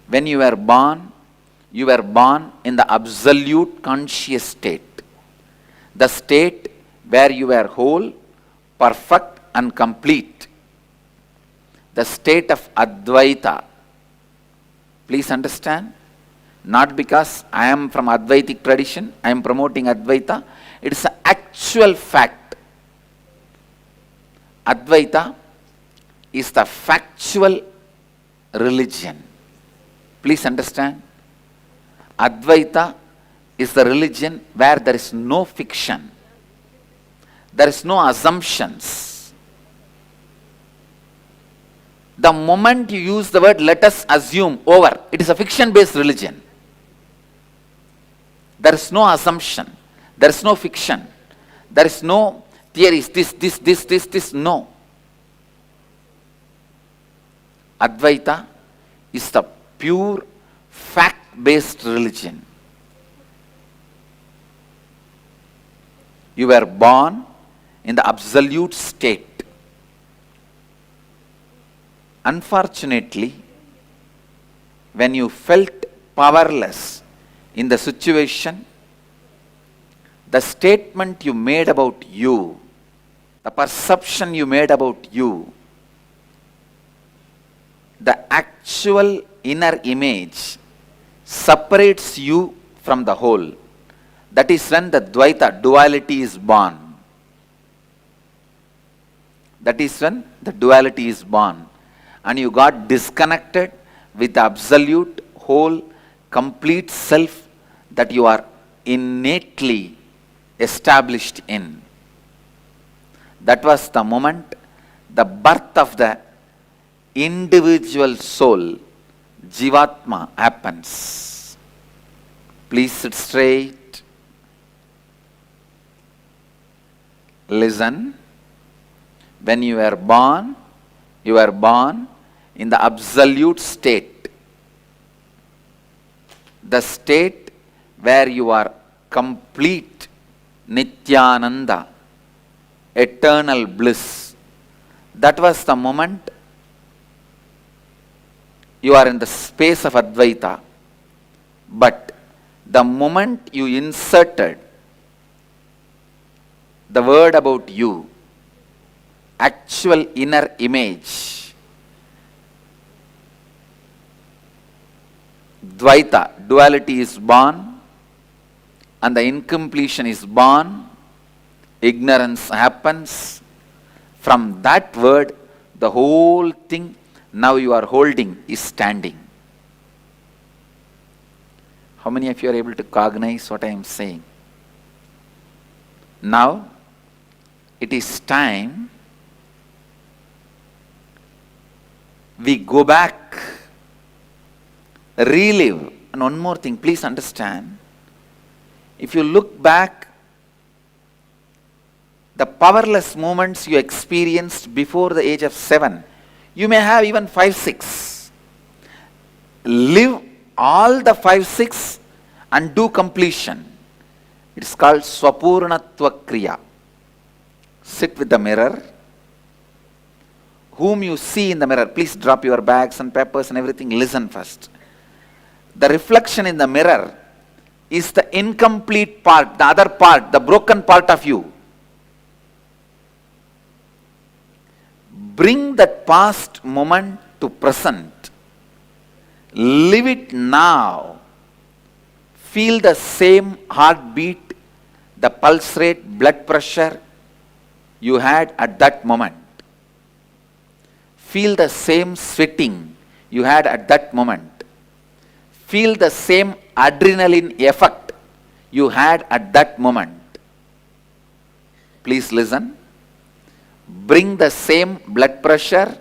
When you were born in the absolute conscious state. The state where you were whole, perfect and complete. The state of Advaita. Please understand. Not because I am from Advaitic tradition, I am promoting Advaita. It is an actual fact. Advaita is the factual religion. Please understand. Advaita is the religion where there is no fiction. There is no assumptions. The moment you use the word let us assume, over, it is a fiction-based religion. There is no assumption. There is no fiction. There is no theories, this, no. Advaita is the pure fact-based religion. You were born in the absolute state. Unfortunately, when you felt powerless in the situation, the statement you made about you, the perception you made about you, the actual inner image separates you from the whole. That is when the Dvaita, duality is born. That is when the duality is born. And you got disconnected with the absolute, whole, complete self that you are innately established in. That was the moment, the birth of the individual soul, Jivatma, happens. Please sit straight. Listen. When you were born in the absolute state. The state where you are complete Nityananda, eternal bliss. That was the moment you are in the space of Advaita. But the moment you inserted the word about you, actual inner image, Dvaita, duality is born, and the incompletion is born, ignorance happens. From that word, the whole thing now you are holding is standing. How many of you are able to cognize what I am saying? Now, it is time we go back, relive. And one more thing, please understand. If you look back, the powerless moments you experienced before the age of 7, you may have even 5, 6. Live all the 5, 6 and do completion. It is called Swapurnatva Kriya. Sit with the mirror. Whom you see in the mirror, please drop your bags and papers and everything, listen first. The reflection in the mirror is the incomplete part, the other part, the broken part of you. Bring that past moment to present. Live it now. Feel the same heartbeat, the pulse rate, blood pressure you had at that moment. Feel the same sweating you had at that moment. Feel the same adrenaline effect you had at that moment. Please listen. Bring the same blood pressure,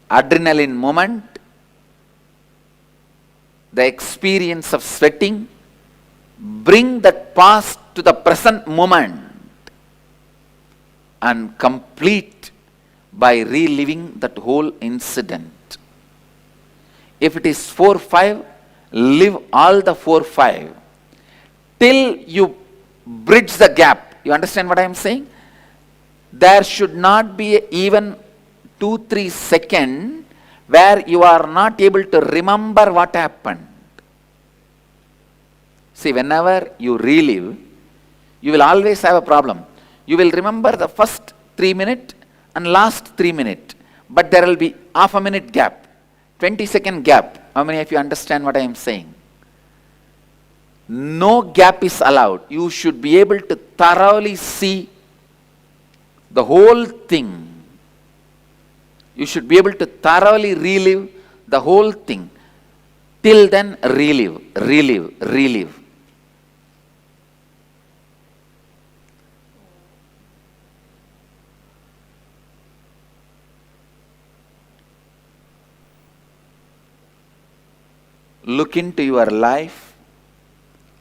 adrenaline moment, the experience of sweating. Bring that past to the present moment and complete by reliving that whole incident. If it is 4, 5, live all the 4, 5 till you bridge the gap. You understand what I am saying? There should not be even 2, 3 seconds where you are not able to remember what happened. See, whenever you relive, you will always have a problem. You will remember the first 3 minutes and last 3 minutes, but there will be half a minute gap, 20-second gap. How many of you understand what I am saying? No gap is allowed. You should be able to thoroughly see the whole thing. You should be able to thoroughly relive the whole thing. Till then, relive, relive, relive. Look into your life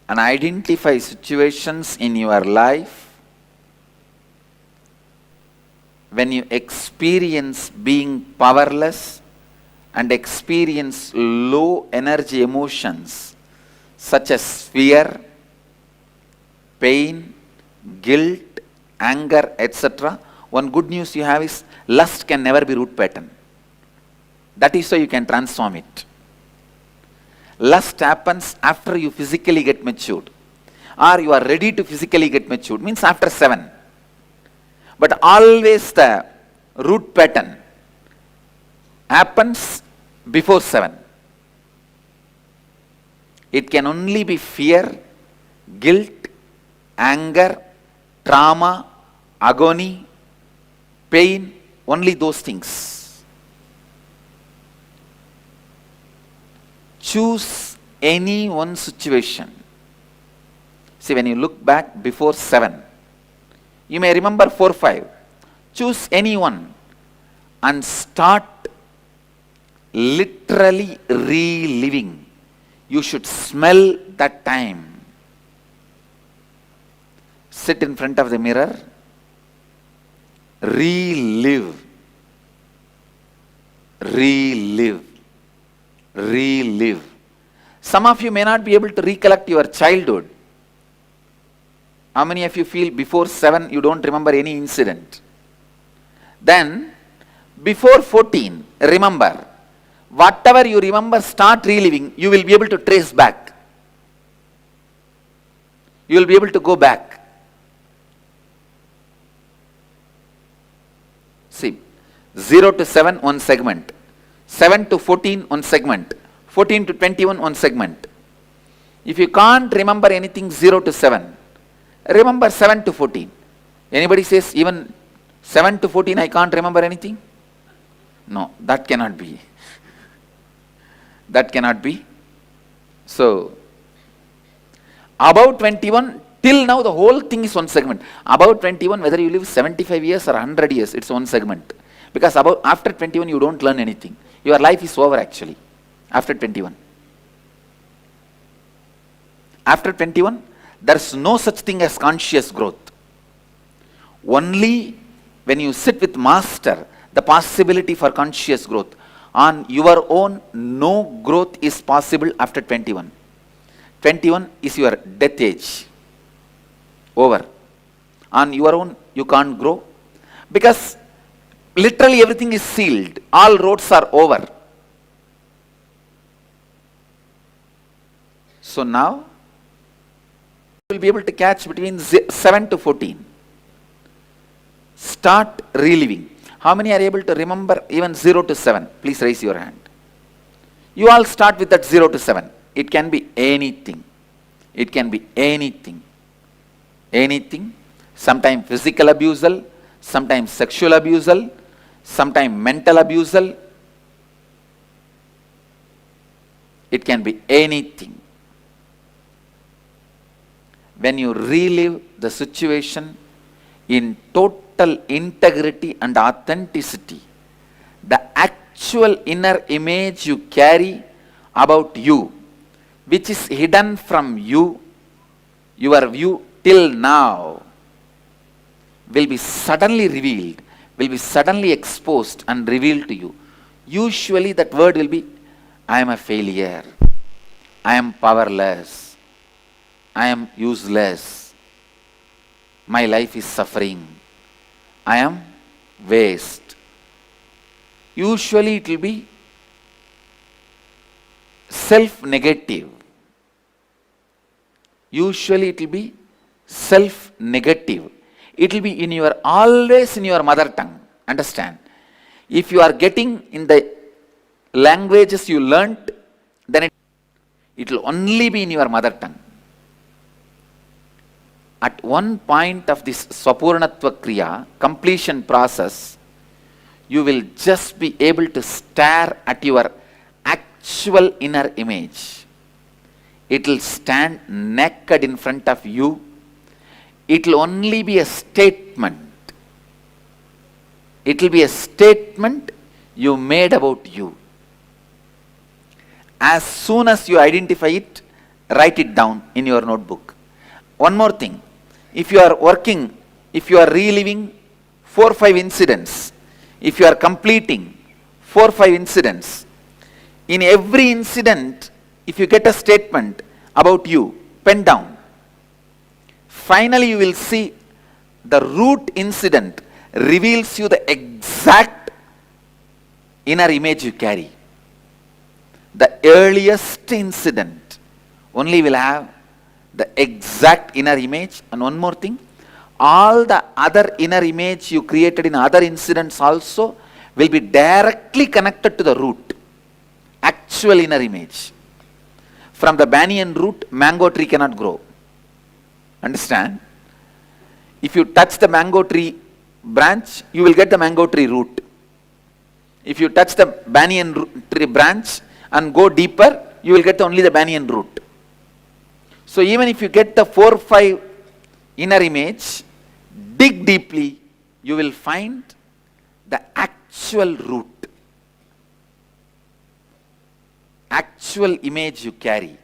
and identify situations in your life when you experience being powerless and experience low energy emotions such as fear, pain, guilt, anger, etc. One good news you have is lust can never be root pattern. That is why you can transform it. Lust happens after you physically get matured, or you are ready to physically get matured, means after 7. But always the root pattern happens before 7. It can only be fear, guilt, anger, trauma, agony, pain, only those things. Choose any one situation. See, when you look back before 7, you may remember 4, 5. Choose any one and start literally reliving. You should smell that time. Sit in front of the mirror. Relive. Relive. Relive. Some of you may not be able to recollect your childhood. How many of you feel before 7 you don't remember any incident? Then, before 14, remember. Whatever you remember, start reliving. You will be able to trace back. You will be able to go back. See, 0 to 7, one segment. 7 to 14, one segment. 14 to 21, one segment. If you can't remember anything 0 to 7, remember 7 to 14. Anybody says even 7 to 14 I can't remember anything? No, that cannot be. That cannot be. So, above 21, till now the whole thing is one segment. Above 21, whether you live 75 years or 100 years, it's one segment. Because after 21 you don't learn anything. Your life is over actually, after 21. After 21, there is no such thing as conscious growth. Only when you sit with master, the possibility for conscious growth. On your own, no growth is possible after 21. 21 is your death age. Over. On your own, you can't grow. Because literally everything is sealed. All roads are over. So now, you will be able to catch between 7 to 14. Start reliving. How many are able to remember even 0 to 7? Please raise your hand. You all start with that 0 to 7. It can be anything. It can be anything. Anything. Sometimes physical abusal, sometimes sexual abusal, sometimes mental abusal. It can be anything. When you relive the situation in total integrity and authenticity, the actual inner image you carry about you, which is hidden from you, your view till now, will be suddenly revealed, will be suddenly exposed and revealed to you. Usually that word will be, I am a failure, I am powerless, I am useless, my life is suffering, I am waste. Usually it will be self-negative. Usually it will be self-negative. It will be in your, always in your mother tongue. Understand? If you are getting in the languages you learnt, then it will only be in your mother tongue. At one point of this Swapurnatva Kriya, completion process, you will just be able to stare at your actual inner image. It will stand naked in front of you. It will only be a statement. It will be a statement you made about you. As soon as you identify it, write it down in your notebook. One more thing. If you are working, if you are reliving 4 or 5 incidents, if you are completing 4 or 5 incidents, in every incident, if you get a statement about you, pen down. Finally, you will see the root incident reveals you the exact inner image you carry. The earliest incident only will have the exact inner image. And one more thing, all the other inner image you created in other incidents also will be directly connected to the root, actual inner image. From the banyan root, mango tree cannot grow. Understand? If you touch the mango tree branch, you will get the mango tree root. If you touch the banyan tree branch and go deeper, you will get only the banyan root. So even if you get the 4 or 5 inner image, dig deeply, you will find the actual root, actual image you carry.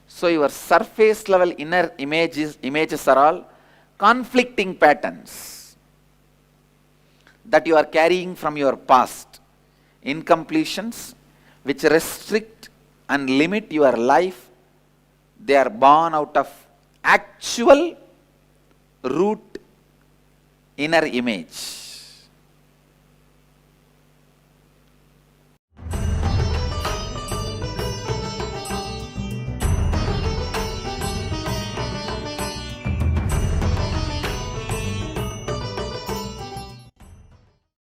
So your surface level inner images are all conflicting patterns that you are carrying from your past, incompletions which restrict and limit your life. They are born out of actual root inner image.